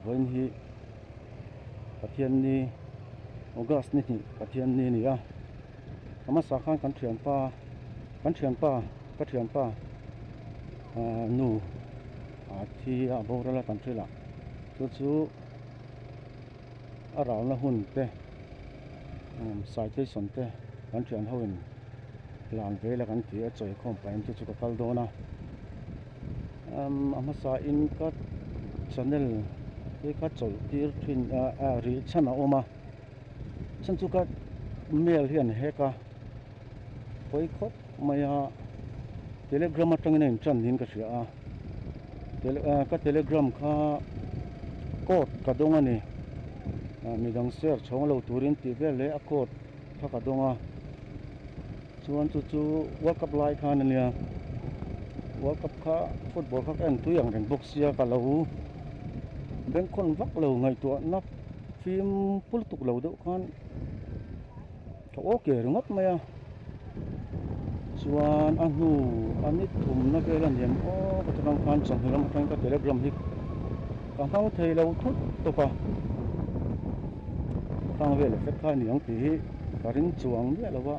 วันที่ประเทศนี้ออกัสนี่ประเทศนี้นี่อ่ะธรรมศาสตร์ข้างกันเถื่อนป่าก็เถื่อนป่านูที่โบราณกันเถื่อนละจู่ๆเราละหุ่นเต้สายที่สนเต้กันเถื่อนหุ่นหลานเวลากันที่จ่อยข้อมไปที่จุกกัลโดนะอามาสาอินก็ชันเนลที่ก็จ่อยที่ทินรีชันเอาออกมาฉันจุกกัเมลเฮียนเฮกะไปคดมาเทเลกรามาตั้งในจันนินก็เสียก็เทเลกราข้ากดกระดงอันนี้มีดังเสียช่องเราตูรินตีเวลเลยกดถ้ากระดงส่วนจู่ๆวัดกับลายคานั่นเนี่ยวัดกับข้าฟุตบอลข้าแอนตัวอย่างเป็นบ็อกเซียกับเราเป็นคนวักเราไงตัวนับฟิล์มพุลตุกเราดูกันโอเคหรืองัดไหมส่วนอันนี้ถุ่มนักเรียนเรียนก็จะต้องการส่งให้เรามาทำกับเทเลกราฟฮิกการทำเทเลทุกตัวป่ะทางเวลเฟซข้านี่ยังตีการินจวงเนี่ยเราว่า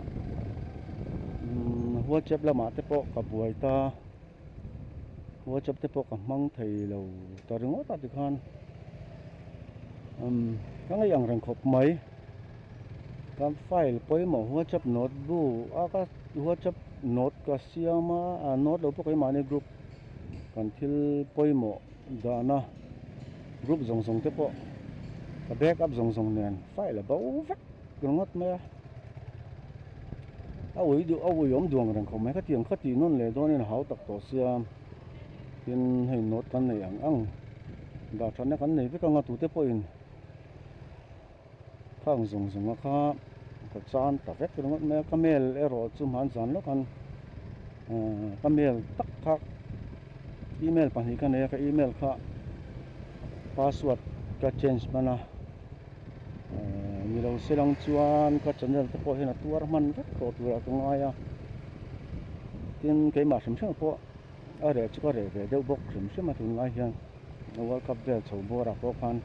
หัวเจ็บละมาเตปอกกับบัวตาหัวเจ็บเตปอกกับมังเทเราตาเรื่องตัดที่คันทั้งอย่างรังขบไหมการไฟล์ไปหมอหัวเจ็บโน้ตบูก็หัวเจ็บโน้ตก็เสียมาโน้ตเราพวกไอ้มาในกลุ่มกันที่ไปหมอดานะกลุ่มส่งเตปอกกับแบกอัพส่งเนี่ยไฟล์ละบ้าฟักกระงดไหมเอาไว้ยอมดวงรังเขาไม่ก็เตียงเขาตีนั่นเลยตอนนี้เขาตักต่อเสียเป็นให้โน้ตกันในอย่างดาชันนี้กันในพี่ก็งาตุเตปอินข้างส่งมาข้าก็จานตัดเล็กกระงดแม่ก็เมลรอจุ่มหันจานแล้วกันก็เมลตักทักอีเมลปัญหากันเนี่ยก็อีเมลข้าพาสเวิร์ดก็ change มานะมีเราเสียงชวนก็จะเนี่ยจะพอเห็นตัวมันก็ตัวตรงไหนที่เคยมาสมชื่อพออะไรชุกอะไรเดี๋ยวบอกสมชื่อมาถึงไหนยังเราว่ากับเดี๋ยวชาวบัวรักพวกกัน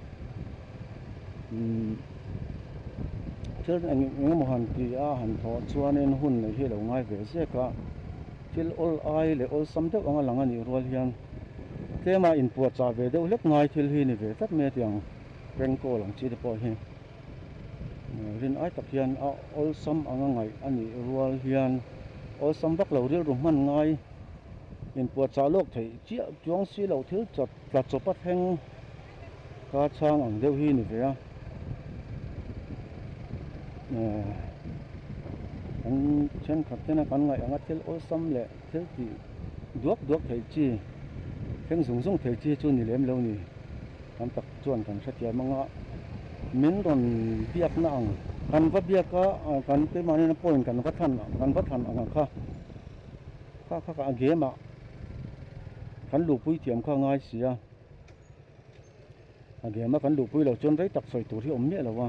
เช่นอย่างงี้มหันที่หันทอดชวนเองหุ่นเลยที่เราง่ายเวเสียก็ที่อลไอเลยอลซัมเด็กอะไรหลังอันนี้รัวเฮียนเที่ยมาอินปวดจ่าเวเดี๋ยวเล็กง่ายที่ที่นี่เวทัดเมียอย่างเป็นโกหลังจีจะพอเห็นเรียนไอ้ตะเคียนเอาอลซัมอะไรไงอันนี้รัวเฮียนอลซัมบักเราเรียกรุ่มมันง่ายอินปวดจ่าโลกไทยเจี๊ยบจ้วงสีเราถือจัดกระจกปัดแห้งกาช่างอันเดียวที่นี่เวียอันเช่นขัดเท่านั้นกันไงอันที่อลซัมแหละที่ดวกไทยจีแข็งสูงไทยจีจนนี่เลี้ยมเรานี่ทำตักจวนกันชัดเจนมั้งมินตอนเบียกนั่งกันวัดเบียกก็กันไปมาเนี่ยป่วยกันวัดทันอะไรข้าก็เกมกันลูกปุ้ยเทียมข้าง่ายเสียเกมกันลูกปุ้ยเราจนได้ตักใส่ตัวที่อมเนี่ยเราว่า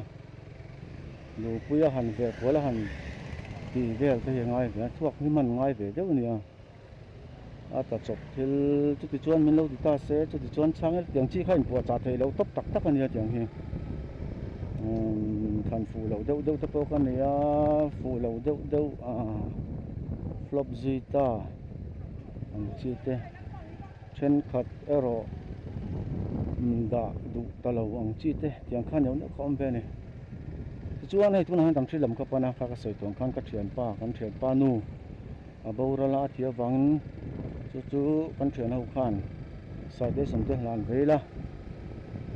ลูกปุ้ยหันเวหัวละหันตีเวลก็ยังง่ายเสียพวกนี้มันง่ายเสียเจ้าเนี่ยตัดจบที่จุดที่ชวนมินเราติดตาเสียจุดที่ชวนช่างอย่างที่ข้าปวดจ่าเทเราตบตักกันเนี่ยอย่างนี้ทันฟูเราเดาตะโกกันเนี่ยฟูเราเดาฟลอปซีตาอันจีเตเช่นขัดเอโรดาดูตะลาวอังจีเตอย่างข้าเนี่ยคอมเพนี่จวนให้ทุนหันตั้งที่ลำกับปนาข้าก็ใส่ตัวข้างก็เทียนป้านูบาวราลาเทียวังจู่ๆกันเทียนเอาข้านใส่ได้สมเด็จลานเวลา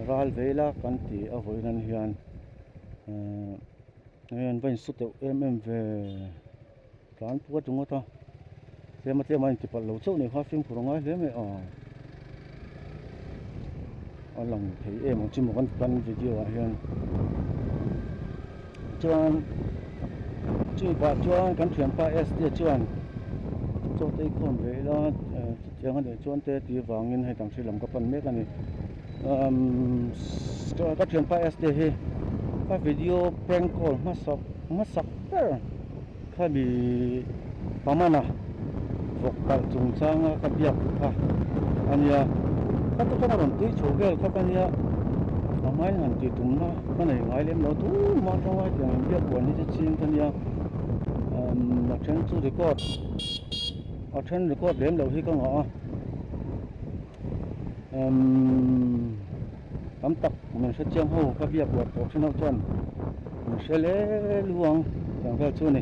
รัลเวลากันตีเอาไว้นั่นเฮียนเป็นสุดเอ็มเวการปวดตรงนั้นเดี๋ยวมาที่ปัลโลเจ้าเนี่ยเขาฟิล์มผู้ร้ายเลยไม่หลังที่มันจิ้มกันวิดีโอเฮียนจวนจุดบาดจวนกันเทียนป้าเอสเดียจวนโจทย์ที่คนเวลาอย่างนั้นจวนเตะตีวางเงินให้ต่างที่ลำกับปันเมกันนี่ก็เทียนป้าเอสเดียก็วิดีโอเพลงคอลมาสักข้ามีประมาณน่ะพวกการจงจ้างกับเบียบค่ะอันนี้ก็ต้องมาลงที่โชว์เกลครับอันนี้ mai han ti tum na ka nei ngai lem lo tu ma ta wa tiang bia kon ni ching kan ya na chen chu record a chen record lem lo hi ka nga tam tak mình sẽ chiang ho ka bia bot tok chin chuan mình sẽ le luang yang ka chu ni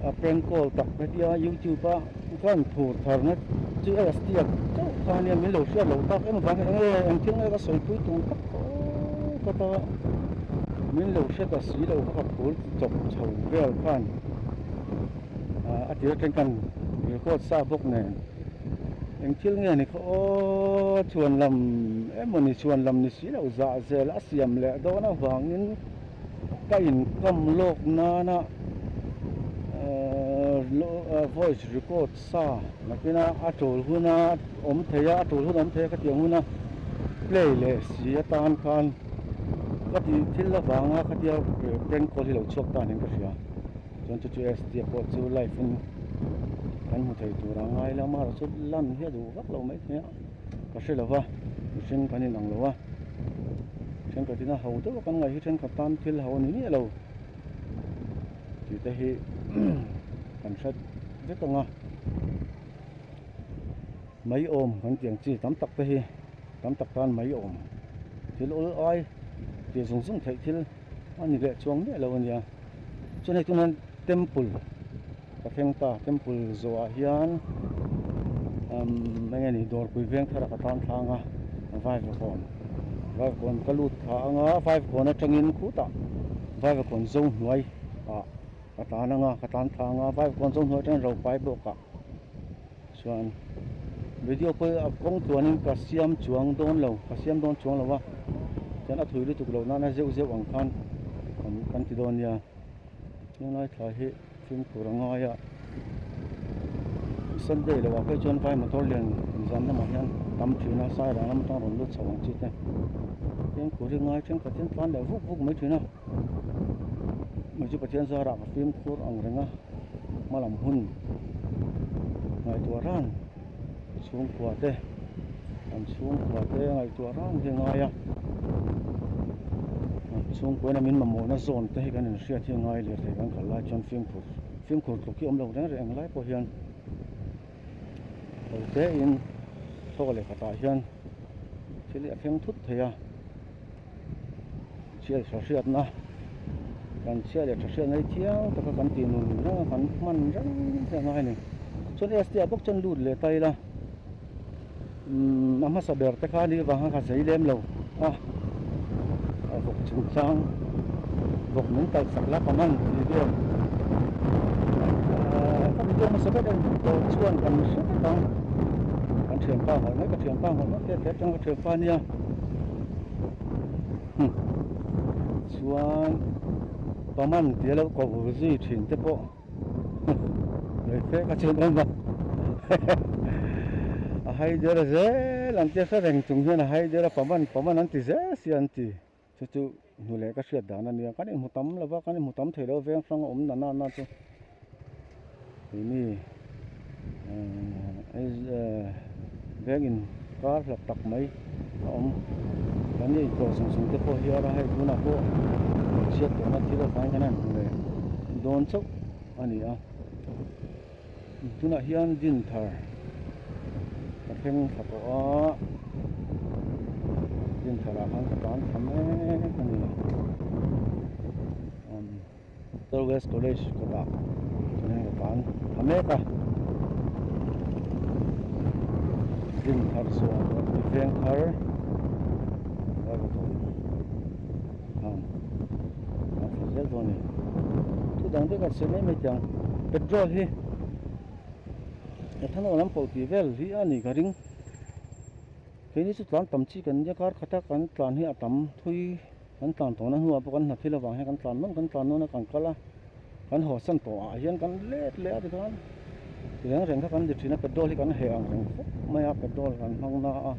a prank call tak ka dia YouTube pa kan thur thar na chu a stia chu kha ni min lo sia lo tak em va em thing ga soi pui tu tak ka ta min lo sia ka si lo ka phul chok chho vel khan a ti ten kan record sa bok ne em thil nge ni kho chuan lam em ni chuan lam ni si lo za zel a siam le do na wangin ka in kam lok na na voice record sa nakina atol huna theya atol huna the ka tiang huna play le si atan khan ka ti thil la wanga ka tia prank call hi lo chok ta ning ka sia chon chu ST po chu live in kan mu thei tur angai la mar chu lan he du gak lo mai thia ka se lawa sin kan in ang lawa chen ka tina ho to kan ngai hi chen ka tan thil ho ni lo ti te hi kan sat ve ka nga mai om kan tiang chi tam tak te hi tam tak tan mai om thil ul ai ti sung sung thei thil ani le chuang ne lo ania chun hai tunan temple ka theng ta temple zo a hian mai ni dor pui veng thara ka tan thanga vai kon kalut tha anga vai kon atangin khu ta vai kon zo hnuai ka tan anga ka tan thanga vai kon zo hnuai ten ro pai bo ka chuan video pe a kong tuanin ka siam chuang don lo ka siam don chuang lo wa ten a thui lu tuk lo na na zeu ang khan kan ti don ya nhưng nói thời hệ phim của nó ngoi ạ sân đây là cái chân vai mà tôi liền dám nó mà nhăn tắm chuyện nó sai là nó tao còn lướt sầu chết này tiếng của riêng ngoi trên cả tiếng toán để vúc mấy chuyện nào mà chỉ có chuyện ra đạp phim của ông đấy ngã mà làm hun ngày tua ran xuống quả tê làm xuống quả tê ngày tua ran thì ngoi ạ xuống cuối năm mình mà mua nó dồn tới cái này sẽ thiên ngay liền thì vẫn còn lại chọn phim cột của kia ông đầu đấy rồi anh lái của hiền đầu tế in thôi lại cả tại hiền chỉ là phim thút thì à chia sẻ sượt na còn chia để sẻ này chiếu tất cả con tiền nó còn man rất là ngay này chọn ST bốc chân lụt lệ tay là mà sao bèo tay đi vào hàng giấy đem lầu vok chung sang vok nung tal sakla paman video ka video ma sabat to chuan kan su tang kan thiam pa ho ka thiam pa ho te tang ka thiam pa nia chuan paman ti lo ko bu ji thin te po le fe ka chen ba a hai dera ze lan te sa reng chung hian a hai dera paman an ti ze sian ti chu nu le ka hriat dan ania kan in mutam lawa kan in mutam theilo veng sang om na chu ni veng in kar lak tak mai om kan ni ko sung te po hi ara hai tuna ko chiat to na thilo fai kanan le don chok ani a tuna hian din thar ka theng thapo a din thara han tan thame ani West College ko ta ne tan thame ka din thar so veng thar wa ko zel doni tu dang de ka se me chang petrol hi thano lam po ti vel hi ani ka ring cái này tlan tầm chi cần giá cát khát cần tlan hi atam thui cần tlan to na hua po cần na thila wang he cần tlan no na cần kala cần ho san to a hian cần le de kan reng reng ka kan de thina petrol hi kan he ang reng maya petrol kan hang na a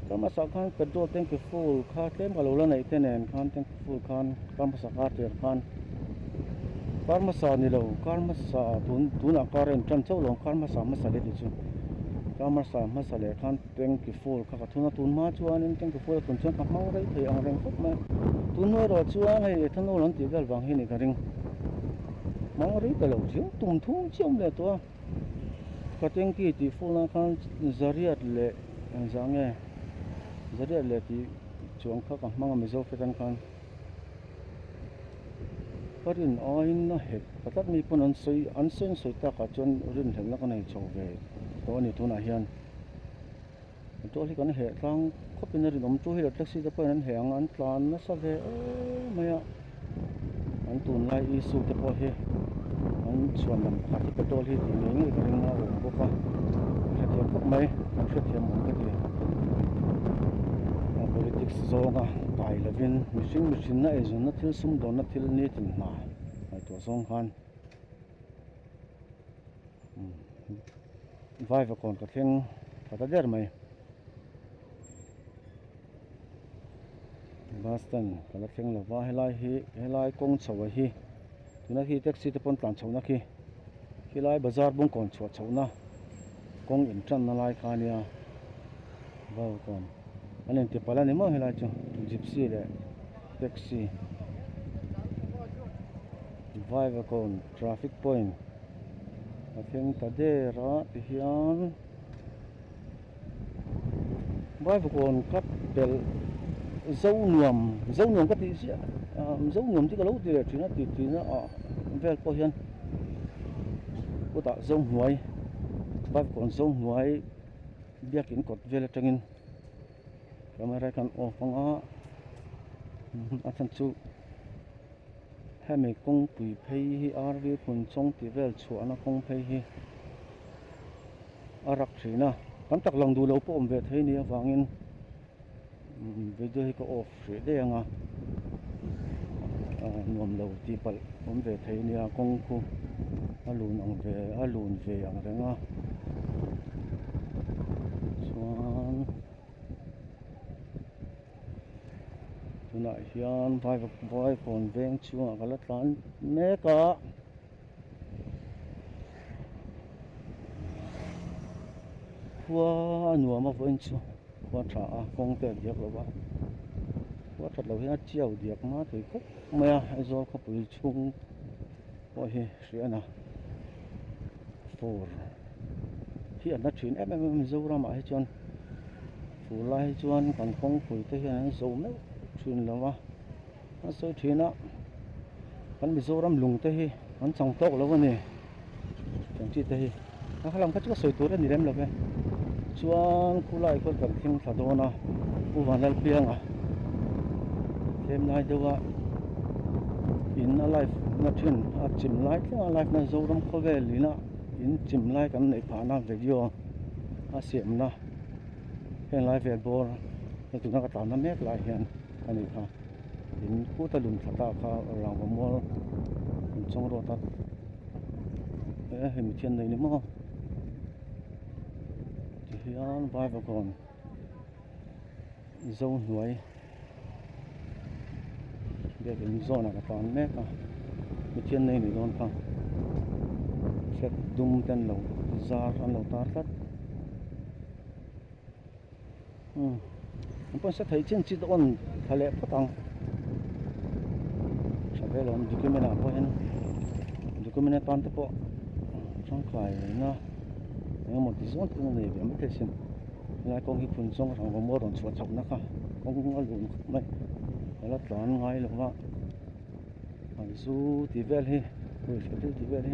kama sa kan petrol tank full kha tlem ka lo la nei tenen kan tank full kan kama sa ka ter kan karma sa ni lo karma sa tun a karen tran chau long karma sa ma sa le chu ka masa le khan thankful kha thuna tun ma chuan in thankful tun chuan ka mau rei thei ang reng khop ma tun no ro chuan hei thano lan ti gal wang hi ni ka ring mau rei ta lo chiu tum thum chiom le to ka thank you ti full khan zariat le zange zariat le ti chuang kha ka mang mi zo fetan khan parin ain na he patat mi pon an sen soi ta ka chon rin theng la ka nei chho ve to ni tuna hian to li kan he tlang khopin rin om chu hi la taxi te pon an heng an tlan na sa ve maya an tun lai I su te po he an chuan lam kha ti petrol hi ti nge ka ring na ro ko ka khathiam khop mai an khathiam mon ka ti politics zonga tai lavin machine na ezun na thil sum don na thil ni tin na ai to zong khan vai va kon ka theng ka der mai Boston kala theng lo wa helai kong chawa hi tuna hi taxi te pon tlan chhona khi hilai bazar bung kon chho chhona kong in tran na lai khania va kon anen te pala ni mo helai chu gypsy le taxi vai va kon traffic point ka theng ta de ra ti hian vai va kon kap tel dấu nuam cái gì chứ dấu nuam chứ cái lấu thì nó về coi hiền có tạ dấu nuôi bắt còn dấu nuôi biết kiến cột về là trăng camera kan off phong á anh chú hai mấy công bùi pay hi RV phun trong thì về chỗ nó công pay hi arak gì na cắm tắc lòng đủ lâu po về thấy ni vangin video hi ko off re de anga nuam lo ti pal về thấy ni a kong ku alun ve ang renga chuan tuna hian vai phone veng chuang kala tlan me ka wa nuam a voin chu qua trả công tiền việc rồi bạn qua thật lâu hết chiều việc mà thì khúc mẹ do có bị chung ôi sẽ nào phù hiện nó chuyển em dâu ra mà hay chọn phù lai chọn còn không phù tới hiện dâu mấy chuyển là mà nó soi chuyển đó vẫn bị dâu ram lùng tới vẫn trồng tóc lâu vậy nè chẳng chi tới nó làm cái chút soi tối thì đem là cái chuan kulai ko kan thing thadona uwanal pianga thêm lai dewa in a life na thin a chim lai tla life na zoram khovel lina in chim lai kan nei phana video a siam na hen lai ve bor na tuna ka tan na mek lai hian ani kha in ku ta lum thata kha rang mol chong ro ta hem chen nei ni mo hian vai va kon zone nuai để cái zone ka tan mek a mi chen nei ni don phang set dum ten lo zar an lo tar tat pon sa thai chen chi don thale patang sabe lom document a po hen document tan te po chang khai na nhưng mà tí số cũng này về mất thế xin lại con hi phun xong thằng mua đòn chuột chọc nó cả con cũng có lùn mấy là toàn ngay luôn vậy hàng su thì về đi rồi sẽ thì về đi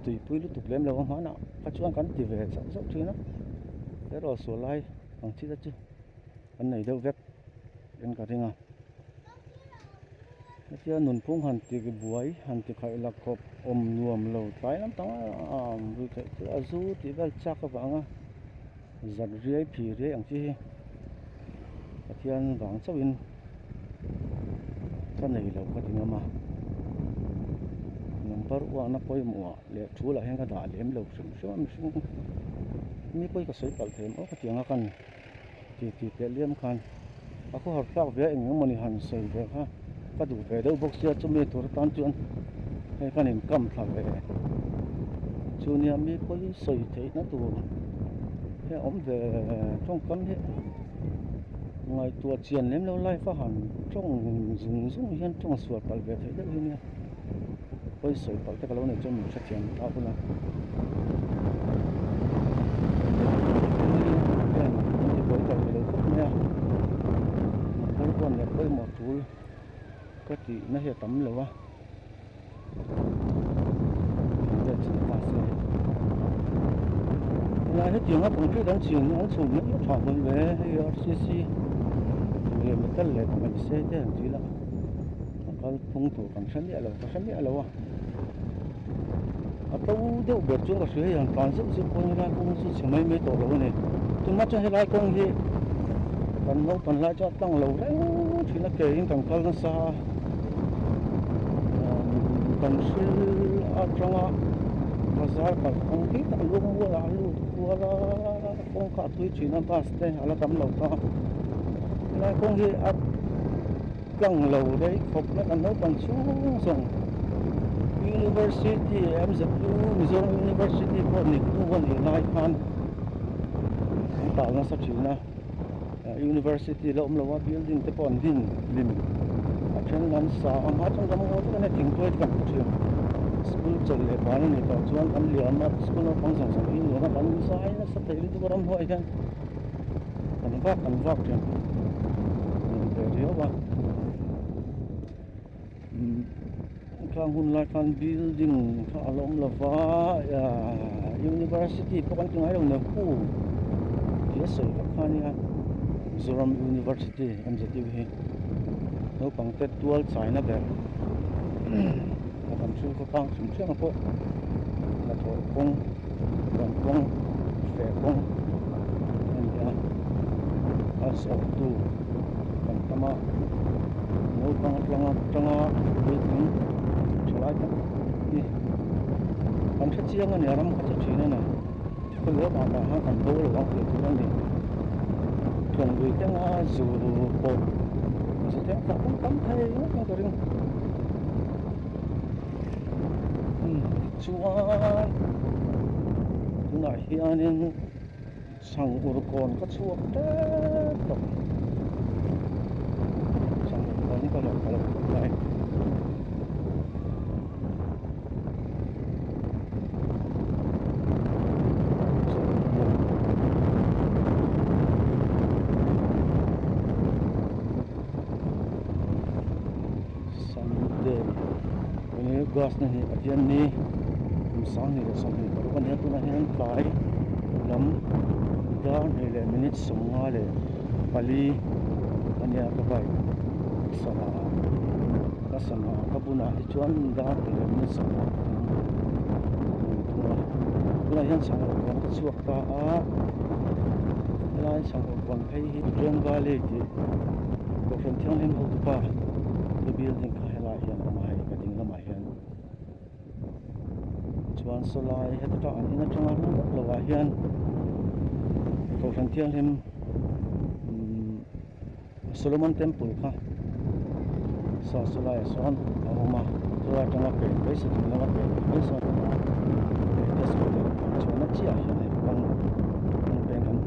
tùy tùy lúc tục lên là không hóa nào các chú ăn cắn thì về sản xuất chứ nó thế rồi sổ lai bằng chi ra chứ anh này đâu vét đến cả thế nào cái nón phun hàn thì cái buổi hàn thì khai là cọp nuam lâu tái lắm tao vì cái azu thì vel chắc các bạn á giật riết phì riết anh chi cái anh vàng sao in cái này là cái tiếng mà number one nó coi mua lệ chú là hiện cái đá lem lâu sớm mi coi cái sợi bạc thêm cái tiếng cái thì cái liêm khăn aku harus tahu dia ingin menihan sợi haก็ดูไปดูพวกเสื้อจุ่มตัวตั้งจวนให้กันเห็นกำทำไปช chu nia mi poi soi thei na tu he om ve trong kan he ngai tua chian lem lo lai fa han trong zung zung hian trong suat pal ve thei de nia poi soi pal te ka lo ne chom cha chian ta pu na poi ka lo khop nia poi kon le poi mo tul ka ti na he tam lo wa là hết tiếng á cũng chưa đánh chuyện anh sùng nó thọ mình về hay RCC về một cái lệ của mình sẽ thế làm gì đó có phong tục còn sẵn địa là à tôi đâu biết chúng ta suy nghĩ toàn sức sức con ra công sự chỉ mấy tổ lâu này tôi mắt cho hay lại công gì còn lâu còn lại cho tăng lâu đấy thì nó kể càng cao nó xa còn sự ở trong bazar ka kong ki ta lu wala kong ka tui china bas te ala tam lo ta la kong hi at kang lo dei khop na kan no pan chung song university MZU Mizoram University ko ni tu wan ni lai khan ta na sa china university lo wa building te pon din lim a chen nan sa am ha chang kam ho ta ne ting toi ka chu school chal le ban ni ta chuan an lian na school no pang sang sang in na kan sai na sa thei tu ram hoi kan vak chen te rio ba kang hun lai kan building kha alom lova university ko kan ngai lo na ku ki sei ka khania Mizoram University MZU hi no pang te tual chai na ber kan chu ko tang chum chang ko la tho kong kan kong fe kong an ya as of tu kan tama no pang tanga building chalai ta ni kan cha chiang ani aram ka cha china na ko lo ba ba ha kan do lo wa tu na ni thong wi tanga zu po sa te ka tam thai no ka ring chuan tunah hianin sang urkon ka chuak te to sang urkon ka lo lai Sunday ini gas ni atian ni sang ni sang ni ko kan tu na hian kai lam da ni le minute songa le pali ania ka bai sana ka buna hi chuan da le minute songa tu hian sang ro kan ka chuak ta a lai sang ro kan phei hi Ren Valley ki ko from thiang lim ho tu pa the building ka hela hian mai ka ding la mai hian chuan solai heta an ina changa lo wa hian ko ran thiang him Solomon Temple kha sa solai son awma tura changa pe se tu na pe so es ko chuan chia hian bang pen kan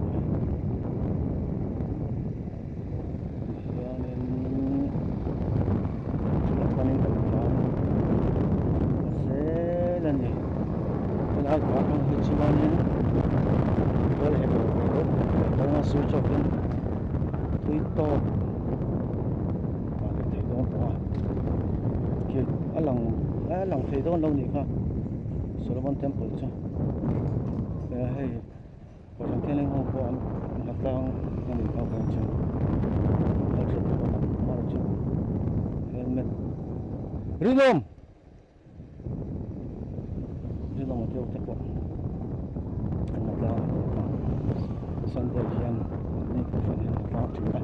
switch off in Twitter và thấy đó qua kia lòng thấy đó lâu nhỉ ha Solomon Temple chứ hay có thằng kia lên hôm qua học tao anh đi học bên trường học trường mà trường helmet Rhythm một tiêu chắc quá anh học tao Sunday hian ni ko fan hian ka tu a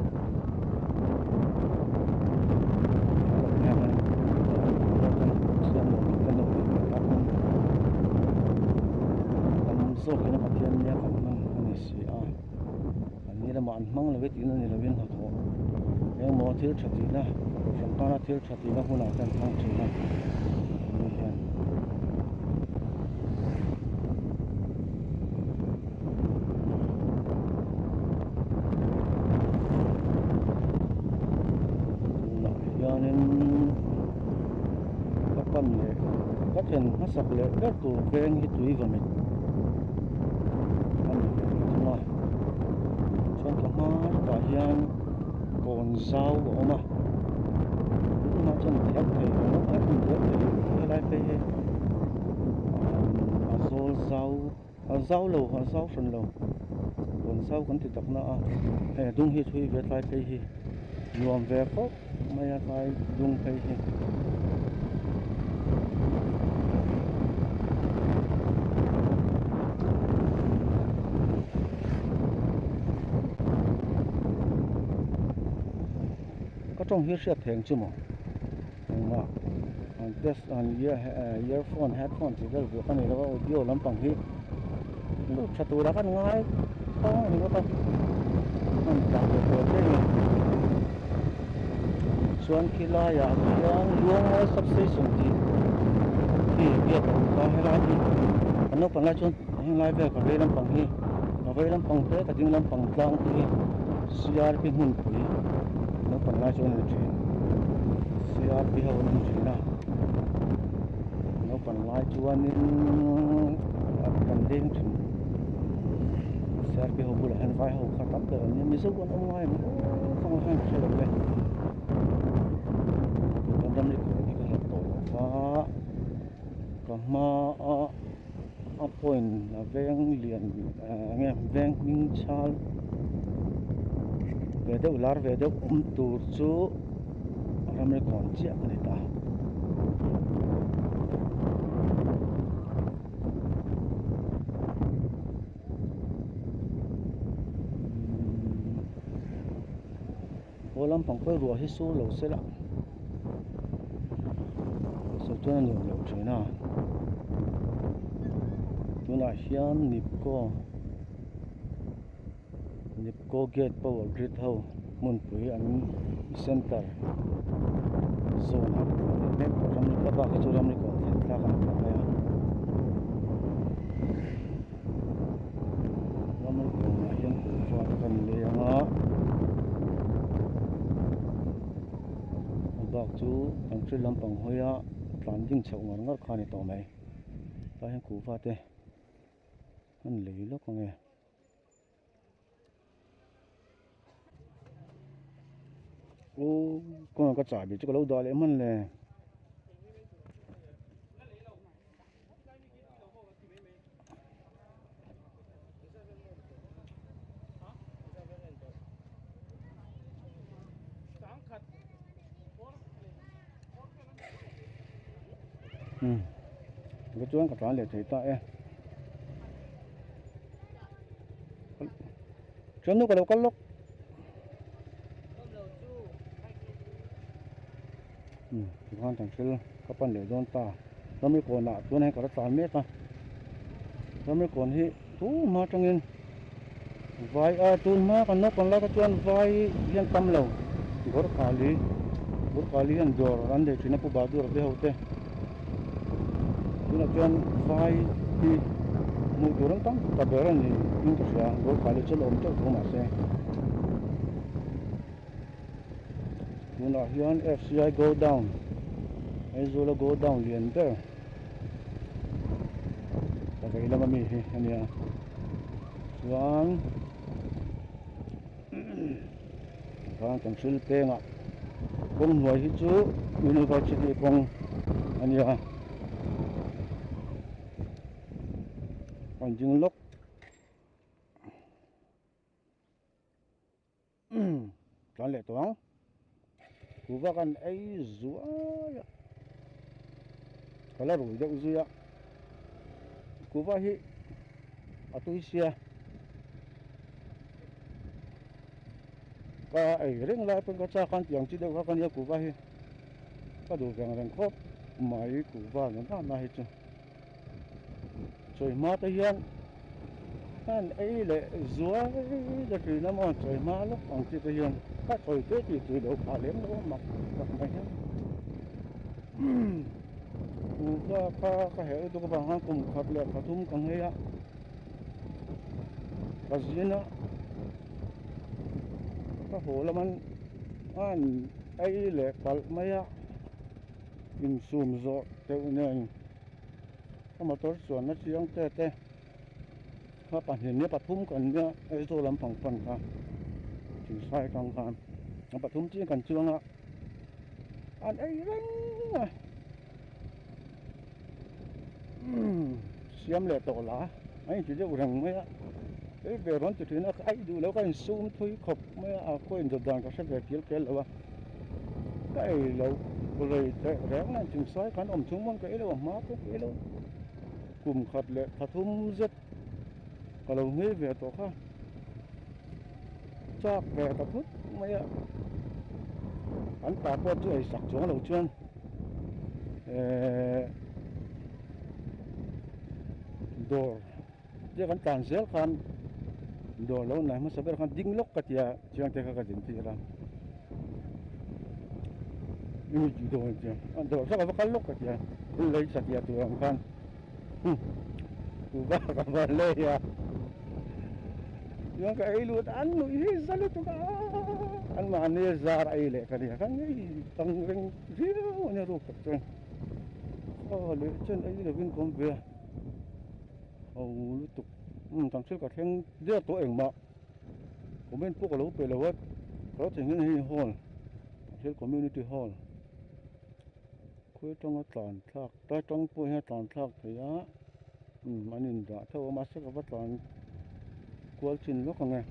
so kena patian nia kan mang ani si a ani la man mang le tin ani la win ha tho e mo thil thati na from kana thil thati na huna kan thang thina ni hian le ka then hasak le ka tu veng hi tui vamit ani tuma chuan ka ma ta hian kon zau oma ma chuan thiak thei no a thun thiak thei lai pe he azol zau lo fron lo kon zau kan ti takna a he dung hi thui ve lai pe hi nuam ve ko maya kai dung pe hi trong hi sia theng chu mo ma an this an earphone headphone ti dal bu kan lo audio lampang hi lu chatu da kan ngai ko ni ko ta an ta ko te chuan khila ya yang luang ai substation ti ya ka hela ti an no pan la chuan hin lai ve ka ve lampang hi ka ve lampang te ka ding lampang tlang ti CRP hun pui no pan la chuan ni CRP ho ni china no pan la chuan in kan ding thun CRP ho bula han vai ho khatam da ni mi so wan ngai mo ko han chelo le kan dam ni ko ni ka la to fa ka ma a point na veng lian nge veng ming chal ve de ular ve de tur chu ramre kon chia ani ta olam pang ko ro hi su lo se la so chuan ni lo thina tuna hian nipko gate power grid ho mun pui an center zone ha ne ko ram ka ba ka chu ram ni ko than tla kan pa ya ram ni ko na hian ku fa kan le nga ba chu ang tri lampang hoya tlan ding chau ngar khani to mai ta hian ku fa te an le lo ko nge ô con có trả bị cho lâu đó lấy mình là cái chuông cả trán để thấy ta em chuông nó có đâu có lúc con thằng xưa các bạn để don ta nó mới còn nạ chỗ này có rất tàn mét ta nó mới còn hi tú mà trong yên vài tuần mà còn nó còn lại cái chuyện vài liên tâm lâu gor kali anh rồi anh để chuyện nó phụ bado rồi hậu thế chuyện chuyện vài thì một chỗ đang tăng tập về anh nhưng thực ra gor kali cho lộn cho không mà xe nhưng là hiện FCI go down Azola go down liền there ta cái là mami anh ya chuan kan tang sil pe nga kong hoi hi chu university kong anh ya kan jing lok kan le toang ku va kan ai zua ya kala ru deuh zuya ku va hi atui sia ka ai reng lai pen ka cha kan tiang chi deuh kan ya ku va hi ka du veng reng khop mai ku va na hi chu choi ma ta hian kan ai le zua da tri na mo choi ma lo ang chi ta hian ka choi te ti tu do pha lem lo mak mai hian ka he tu ka bang kum khat le khathum kang he ya ka zina ka ho la man an ai le pal maya in sum zo te nen motor suan na chiang te ha pa hin ne pathum kan ne ai zo lam pang pan ka chin sai kang kan pathum chi kan chuanga an ai reng siam le to la ai chi je urang me ai ve ron ti thina ai du lo kan sum thui khop me a koin do dang ka se ve kel lo wa kai lo rồi rẽng là chừng xoay khán ẩm chúng mong cái đâu má cái đâu cùng khật lệ thật thum rất cả lâu nghe về tổ khác chắc về tập hút mấy ạ anh ta qua chơi sặc xuống đầu chân đồ chứ anh tàn dễ khăn đồ lâu này mà sao biết khăn dính lốc cái gì chẳng thể cái gì thì làm ini judo aja. Ando sa kakalok ka diyan. Ulay sa tiya tuang kan. Tuba ka bale ya. Yang ka ilut anu salut ka. An mane zar aile ka dia kan ni tangring zero nya ro ka chen. Oh le chen ai le bin kom be. Oh lu tuk. Tang sil ka theng dia to eng ma. Komen pu ka lo pe lo wat. Ko theng ni hall. Sil community hall. Kue trong tlan thak ta trong pu he tlan thak thia manin da tho ma se ka tlan kwal chin lo ka nge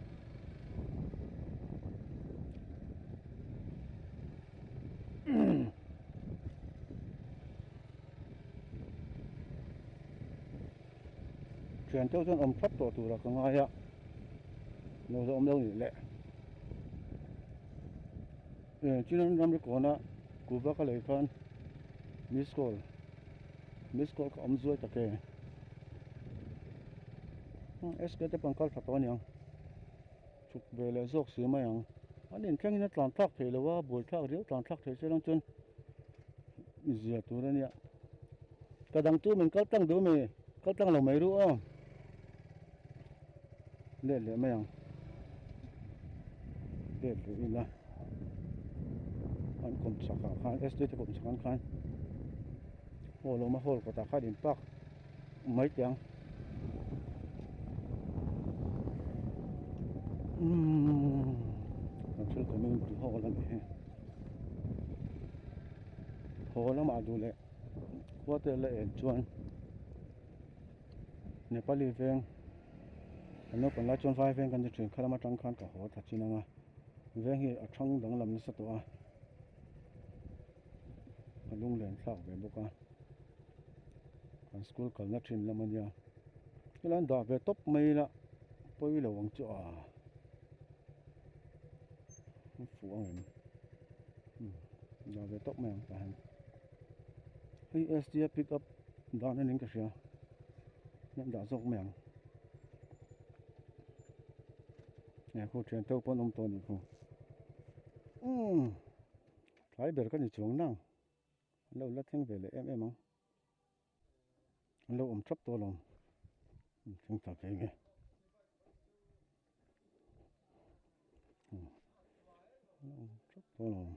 chen tho chen thap to tu ra ka nga ya no zo lo ni le chin nam ri ko na ku ba ka le khan miss call ka amzoi ta ke SK te pangkal tha to niang chuk be le zok si ma yang anin thang in tlan thak thei lewa bol thak riu tlan thak thei se lang chun zia tu ra nia kadang tu min kal tang do me kal tang lo mai ru a le ma yang le ina an kom saka khan SK te kom sakan khan hol ma hol ko ta kha din pak mai tiang Actual community hall la me hall ma du le hotel le en chuan Nepali veng ano kon la chon fai veng kan thin khalama tang khan ka ho tha chinanga veng hi a thang dang lam ni sa to a alung len thak ve boka kan school kal na thin lamania ilan da ve top mai la poi lo wang chu a phụ ông về tóc mèo cả hàng khi SDF pick up đó nên những cái gì nhận đã dọc mèo nhà khu truyền tàu bốn ông tôn đi khu thái bể cái gì chuồng năng lâu lát thêm về lại em không lâu chấp to lòng chúng ta cái nghe chấp to lòng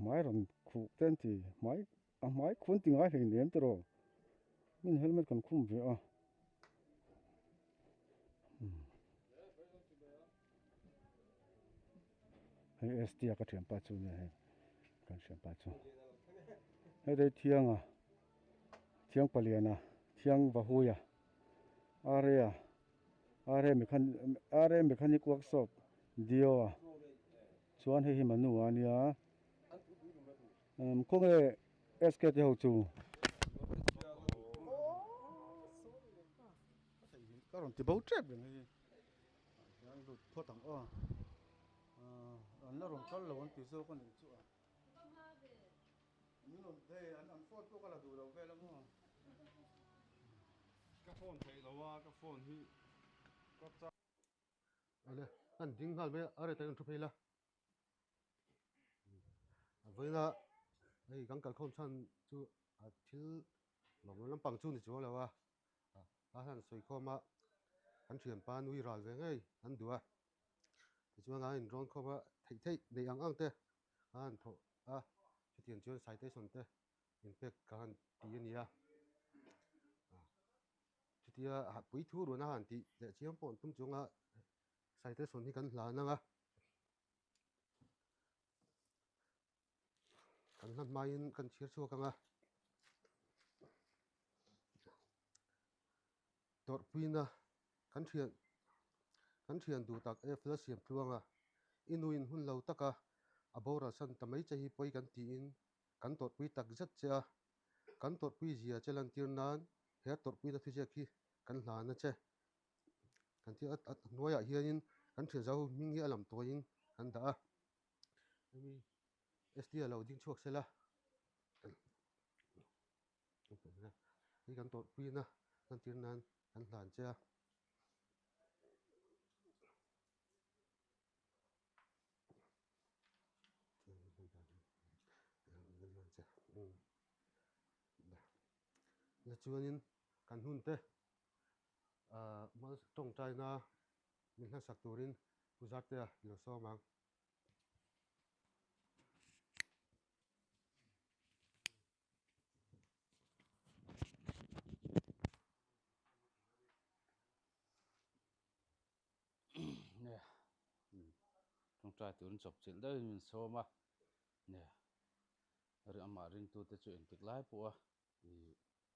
máy rồi khu tên thì máy khuôn tiếng ai thì ném rồi mình helmet còn khum về hay ST cái chuyện bắt chung này cái chuyện bắt chung hay đây thiang paliana thiang vahuya are mechanic workshop dio chuan he manu ania ko nge SK te ho chu karon ti bo trep ngi yang lu pho tang an la ron kal lo an ti zo kan chu ni non dei an phone to kala du lo ve la mo ka phone thei lo wa ka phone hi ka cha ale an ding hal me are ta thu phela với là đây gắng cả không chăn chú thiếu lòng lắm bằng chú thì chú là wa hắn soi kho mà hắn chuyển pan nuôi rồi về ngay hắn đùa thì chú ngay rong kho mà thấy để ăn te hắn thọ chú tiền chú sai te son te impact kan ti ania chutia pui thu ro na han ti le chiam pon tum chunga sai te son hi kan hla na nga kan han main kan chir chu ka nga tor puina kan thian du tak e flash siam tluanga inuin hun lo taka abora san tamai chahi poi kan ti in kan tor pui tak zat cha kan tor pui zia chelan tirnan he tor pui la thuje khi kan hla na che kan ti at noya hianin kan thia zau mingi alam toin kan da mi SDL lo ding chuak sela hi kan tor pui na kan tirnan kan hlan cha la chuanin kan hun te mal tong tai na min hla sak turin puzat te lo so mang nè trong trai tuần chụp chuyện đây mình so mà nè rồi ama ring tu te chu en tik lai po thì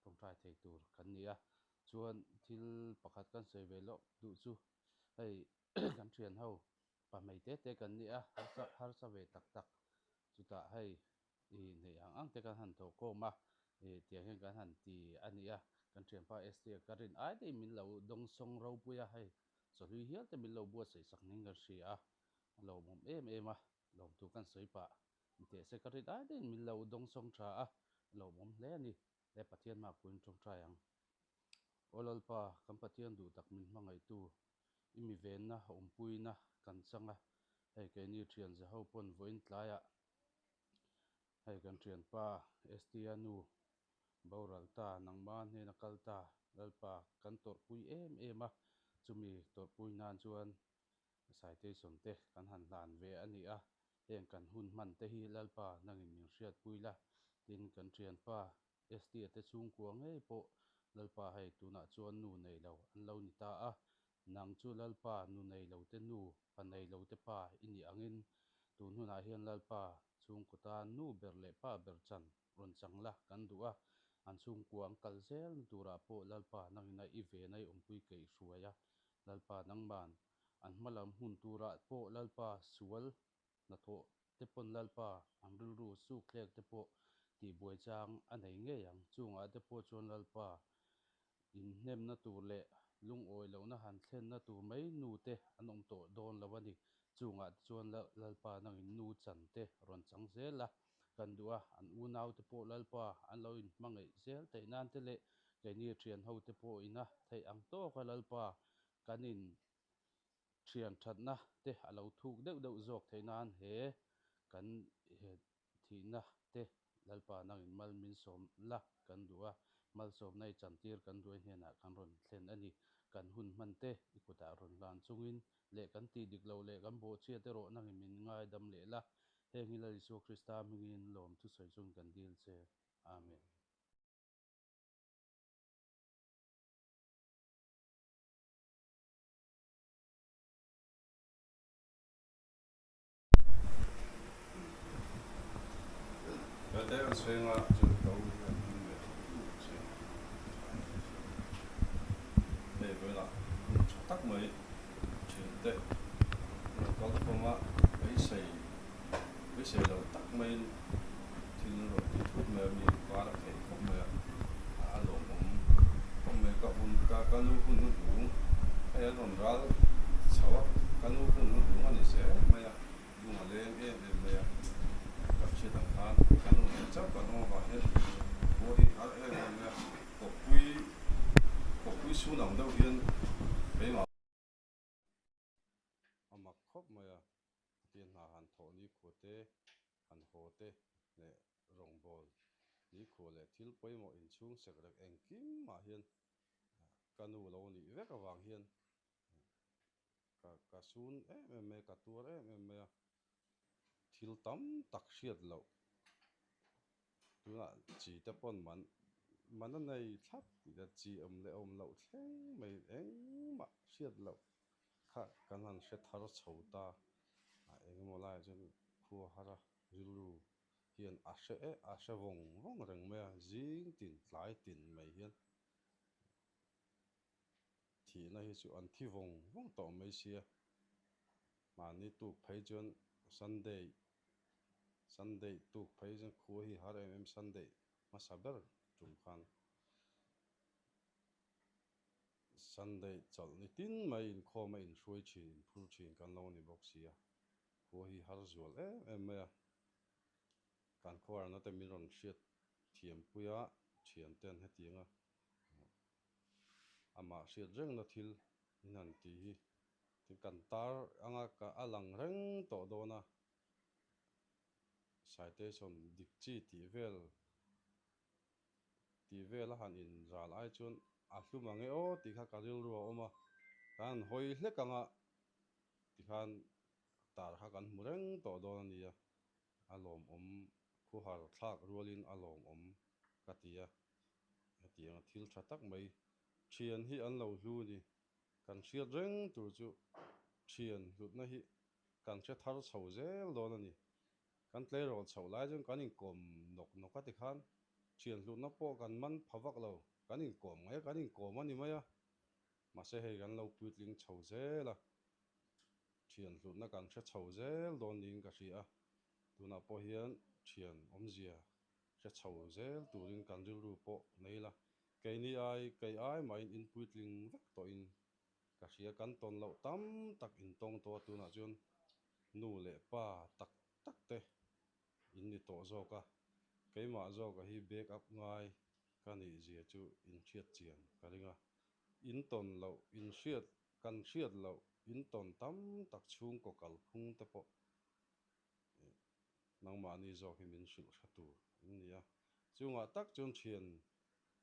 trong trai thei tur kan nia chuan thil pakhat kan sei ve lo du chu hei kan thian ho pa mai te kan nia har sa ve tak tak chuta hei i nei ang te kan han tho ko ma e tiang hen kan han ti ania kan thian pa st karin ai dei min lo dong song ro puya hei so hui hial te min lo bua sei sak ning gar sia lo mom em a lo tu kan sei pa te se karit ai dei min lo dong song tha a lo mom hle ni le pathian ma kuin trong trai ang olol pa kan pathian du tak min mangai tu imi ven na pui na kan changa hei ke ni thian za ho pon voin tlaya hei kan thian pa st anu boral ta nangman he na kalta lalpa kan tor pui em a chumi tor pui nan chuan sai te som te kan han hlan ve ani a heng kan hun man te hi lalpa nangin ming hriat pui la tin kan thian pa st te chung kuang ngei po lalpa hei tuna chuan nu nei lo an lo ni ta a nang chu lalpa nu nei lo te nu pa nei lo te pa ini angin tun huna hian lalpa chung kota nu ber le pa ber chan ron changla kan du a an chung kuang kal zel tura po lalpa nangina i ve nei pui kei hruaya lalpa nangman an hmalam hun tura po lalpa sual na tho te pon lalpa an ru su klek te po ti buai chang anei nge yang chunga te po chuan lalpa in hnem na tur le lung oi lo na han thlen na tur mai nu te anom to don lawani chunga chuan lalpa nangin nu chan te ron chang zela kan duwa an u nau te po lalpa an lo in mangai zel te nan te le ke ni thian ho te po ina thei ang to ka lalpa kanin thian that na te alo thuk deuh zawk theinan he kan he thina te lalpa nangin mal min som la kan duwa mal som nei chantir kan duai hena kan ron thlen ani kan hun man te ikuta ron lan chungin le kan ti dik lo le kan bo chia te ro nangin min ngai dam le la heng ila Jesu Krista mingin lom thu soi chung kan dil che amen But they was saying like to go để với là tắc mới chuyển tệ có cái phong á với sợi đầu tắc mới thì nó rồi thì thuốc mê mình qua là phải không mê lộn không mê có un cả nu un uống hay là còn ra sáu cả nu un uống anh sẽ mê dùng mà lên em mê gặp chuyện thằng Phan cả nu chắc cả nu vào hết bố thì ở đây là mê cột quý số nằm đâu yên俾我 amak khop maya tian ha han tho ni kho te han ho te ne rong bol ni kho le thil poi mo in chung sek rak eng kim ma hian kanu lo ni ve ka wang hian ka sun me ka tur me thil tam tak hriat lo tu na chi te pon man nei thap da chi le lo thleng mai eng ma siat lo kha kan han se thar chhota a eng mo lai chen khu hara rilu hian a se wong reng me jing tin tlai tin mai hian thi na hi chu an thi wong to mai sia mani tu phei chon Sunday tu phei chen khu hi har Sunday ma saber tum khan Sunday chal ni tin mai in kho mai in shroi chin phur chin kan lo ni box sia khu hi har zual me kan khwar na te min ron hriat thiam puya thian ten hetinga ama hriat reng na thil nan ti hi tin kan tar anga ka alang reng to dona citation dikchi ti vel han in ral ai chun a hlumange o ti kha karil ro oma kan hoi hlekanga ti khan tar kha kan mureng to don nia alom khu har thlak rualin alom katia hetiang thil thatak mai thian hi an lo hlu ni kan hriat reng tur chu thian hlutna hi kan hre thar chho zel don ani kan tlei rol chho lai jong kan in kom nok ka ti khan thian hlutna po kan man phawak lo kan in kom ani maya ma se hei kan lo puitling chho zela thian hlutna kan hre chho zel don ning ka hria tuna po hian thian omzia hre chho zel turin kan ril ru po neila keini ai mai in puitling vek to in ka hria kan ton lo tam tak in tong to tuna chun nu le pa tak te in ni to zoka keima zoka hi back up ngai kani zia chu in hriat chian karinga in ton lo in hriat kan hriat lo in ton tam tak chung ko kal phung te po nangma ni zo hi min sul thatu nia chunga tak chun thian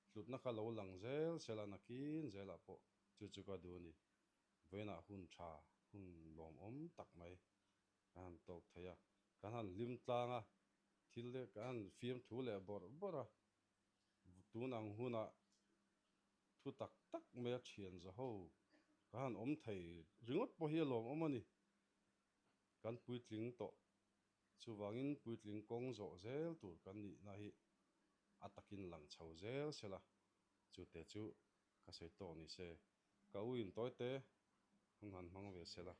hlutna kha lo lang zel selana kin zela po chu ka du ni vena hun tha hun lom tak mai kan tok thaya kan han lim tlanga thil le kan fiam thu le bora tunang huna thu tak me thian zo ho kan thei ringot po hi lom omani kan puitling to chuwangin puitling kong zo zel tur kan ni na hi atakin lang chho zel sela chu te chu ka sei to ni se ka uin toite han mang ve sela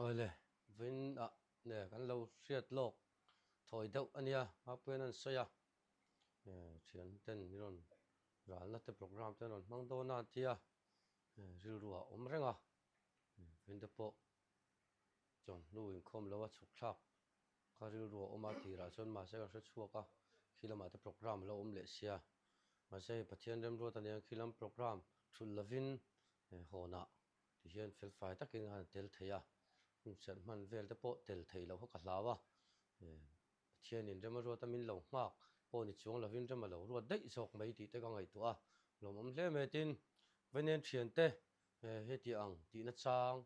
Ole vin ne kan lo hriat lok thoi deuh ania ma pen an soya thian ten ni ron ral na te program ten ron mang do na tia ril ruwa renga vin te po chon nu in khom lo wa chuk thak ka ril ruwa oma ti ra chon ma se ka hre chuaka khilama te program lo le sia ma se pathian rem ro tania khilam program thul lovin hona ti hian fel fai takin han tel theya sen man vel te po tel thei lo ka hlawa pathian in rem ro ta min lo mak po ni chung lovin rem lo ro dei sok mai ti te ka ngai to a lom hle me tin venen thian te he ti ang ti na chang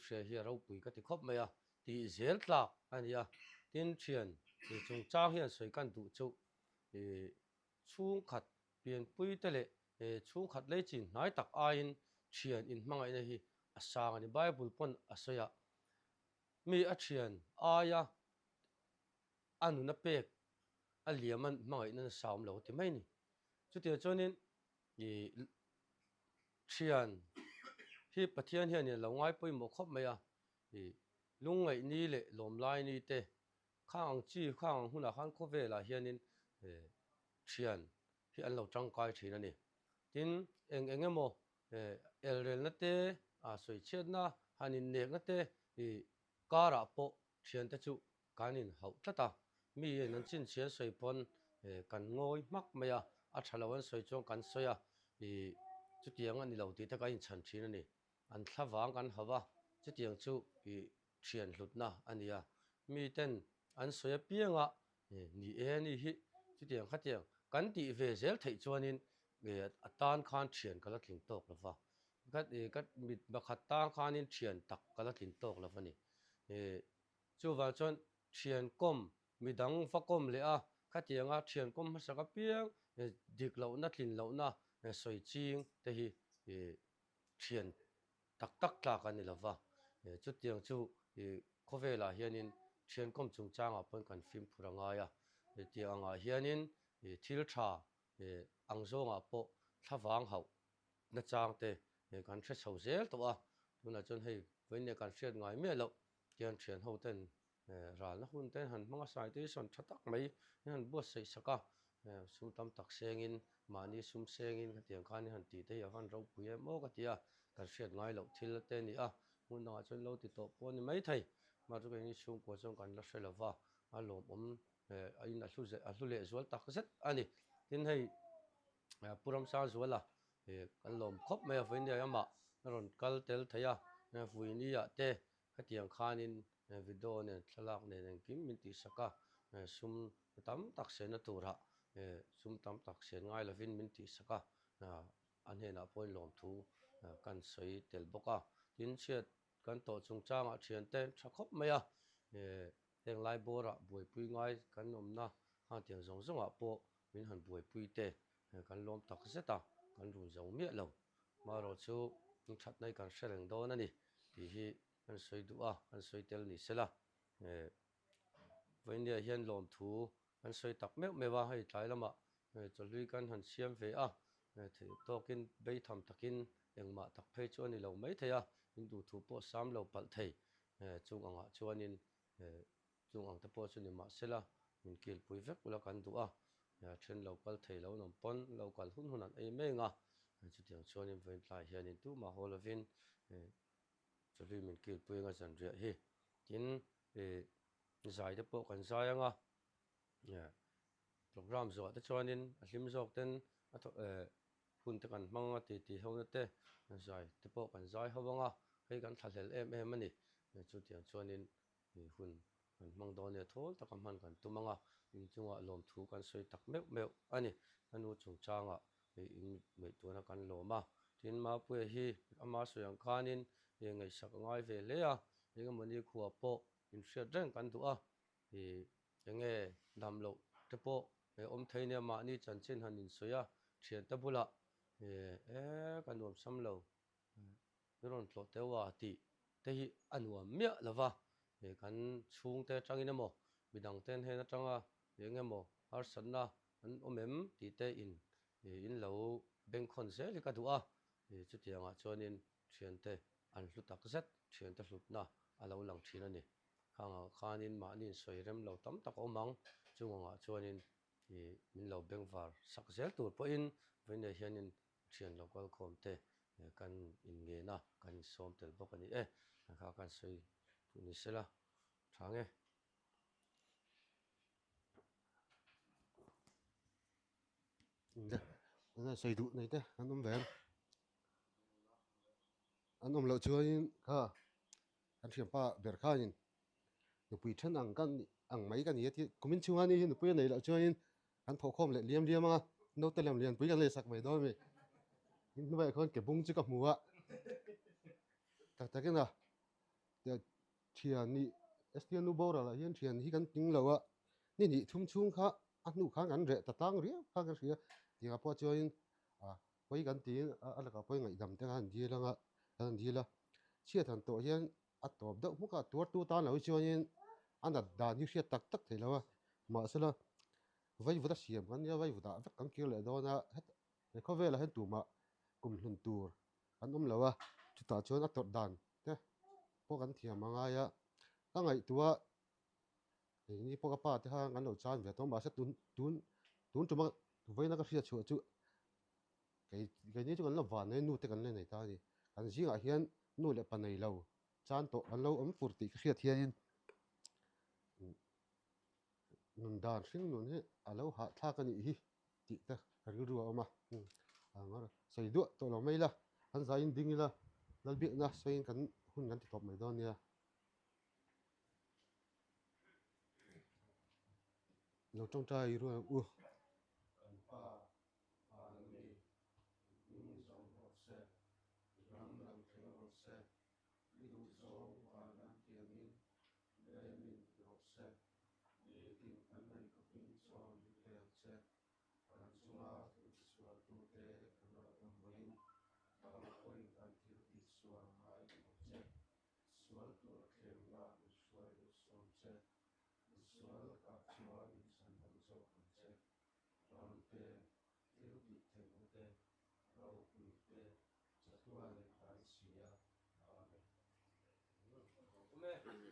hre hi ro pui ka ti khop mai a ti zel tlak ania tin thian ti chung chang hian soi kan du chu chung khat pian pui te le chung khat le chin nai tak a in thian in hmangai na hi a sang ani bible pon asoya mi a thian aya anu na pek a liaman hmangai na saum lo ti mai ni chu ti chonin thian hi pathian hian lo ngai pui mo khop mai a lungai ni le lom lai ni te khang chi khang huna khan kho vela hianin thian hi an lo tang kai thina ni tin engemo elrel na te a soi chet na hanin nek na te kara po thian te chu kanin hau tlata mi nan chin chian soi pon kan ngoi mak maya a thalawan soi chong kan soya chu tiang ani lo ti ta ka in chan thina ni an thlawang kan hawa chu tiang chu thian hlutna ania mi ten an soya pianga ni hi chu tiang khatiang kan ti ve zel thei chuanin atan khan thian kala tling tok lawa kat mit ba khata khanin thian tak kala tling tok lawa ni chu wa chon thian kom midang fakom le a khatianga thian kom saka piang dik lo na thlin lo na soi ching te hi thian tak tak tla kan ni lawa chu tiang chu khovela hianin thian kom chung changa pon kan film phuranga ya tianga hianin thil tha angzonga po thlawang hau na chang te kan thre chho zel to a tuna chon hei voine kan hriat ngai me lo kian thian ho ten ral na hun ten han manga sai te son thatak mai han bos sei saka sum tam tak sengin mani sum sengin tiang khan han ti te han ro puye mo ka tia kan hriat ngai lo thil te ni a mun na chon lo ti to pon mai thai ma ru ngi sum ko chong kan la hrelowa a lom ain a hlu le zual tak zet ani tin hei puram sa zuala kan lom khop mai a voin ya ma ron kal tel thaya vuini ya te khatiang khanin video ne thalak ne kim min ti saka sum tam tak se na tura sum tam tak se ngai lovin min ti saka an he na point lom thu kan soi tel boka tin chiat kan to chung chang a thian ten thakop mai a teng lai bora buai pui ngai kan nom na ha tiang zong zong a po min han buai pui te kan lom tak zeta kan ru zong mi lo ma ro chu that nai kan sereng do na ni ti hi kan soi du a kan soi tel ni sela voin dia hian lom thu kan soi tak me wa hai tlai lama cholui kan han siam ve a thei tokin bei tham takin engma tak phei chu ani lo mai theya hindu thu po sam lo pal thei chung anga chuanin chung ang te po chu ni ma sela min kil pui vek ula kan du a then local thei lo nom pon local hun an ei me nga chu tiang chuanin voin tlai hianin tu ma holovin cholui min kil pui nga chan ria hi tin zai te po kan zai anga program zo te chuanin a hlim zok ten hun te kan hmanga ti ho na te zai te po kan zai hawanga hei kan thalhel em ani chu tiang chuanin hun kan hmang do ne thol ta kam han kan tumanga in chunga lom thu kan soi tak meu ani anu chung changa in me tu na kan loma tin ma pu hi ama soyang khanin ngai sak ngai ve le a eng mani khuwa po in hriat reng kan du a enge dam lo te po om theine ma ni chan chin han in soya thian ta bula kan nom sam lo ron tlo te wa ti te hi anuam mia lawa kan chung te tangin emo midang ten he na tanga enge mo har san na an omem ti te in lo beng khon se li ka du a chu tianga chuanin thian te an hlu tak zet thian te hlut na alo lang thin ani hanga khanin ma nin soi rem lo tam tak omang chunganga chuanin min lo beng var sak zel tur po in voine hianin thian local khom te kan in nge na kan som tel bok ani kha kan soi tu ni sela thange na soi du nei te an om ven an om lo chuain kha kan thiam pa ber khain nu pui then ang mai kan hi ti kumin chunga ni nu pui nei lo chuain kan tho khom le liam anga no te lem lian pui kan le sak mai do mi nu vai khon ke bung chu ka muwa ta kena ya thian ni estian nu bora la hian thian hi kan ting lo a ni thum chung kha anu kha an re ta tang ria kha ka ria ti ga po chuain poi kan tin ala ka poi ngai dam te han di langa an di la chia than to hian a top da mu ka tur tu ta lo chuanin an da ni hriat tak tak thei lo a ma sala vai vuda siam kan ya vai vuda vek kan kil le do na he kho vela hen tu ma kum hlun tur an lo a chu ta chuan a tot dan te po kan thiam anga ya ka ngai tua ni po ka pa te ha kan lo chan ve to ma sa tun tuma voina ka hria chu cái ni chu kan lo van nei nu te kan le nei ta ni kan zinga hian nu le pa nei lo chan to kan lo om furti ka hriat hianin nun dan hring nun he alo ha thla ka ni hi ti ta ri ru ma angara sei du to lo mai la han zain dingila lalbi na soin kan hun kan ti top mai don ya lo trong trai ru se ram lam theng ro se lidu so wa nan tiang in le min ro se ni tin an mai ko pin chon le che an chunga sual tu te kan ro mai bang koi an thil ti sual mai ko che sual tu khem la sual du som che sual ka chuan san dam so kan che ram te thil ti theng te ro pui te chatuan le kan sia amen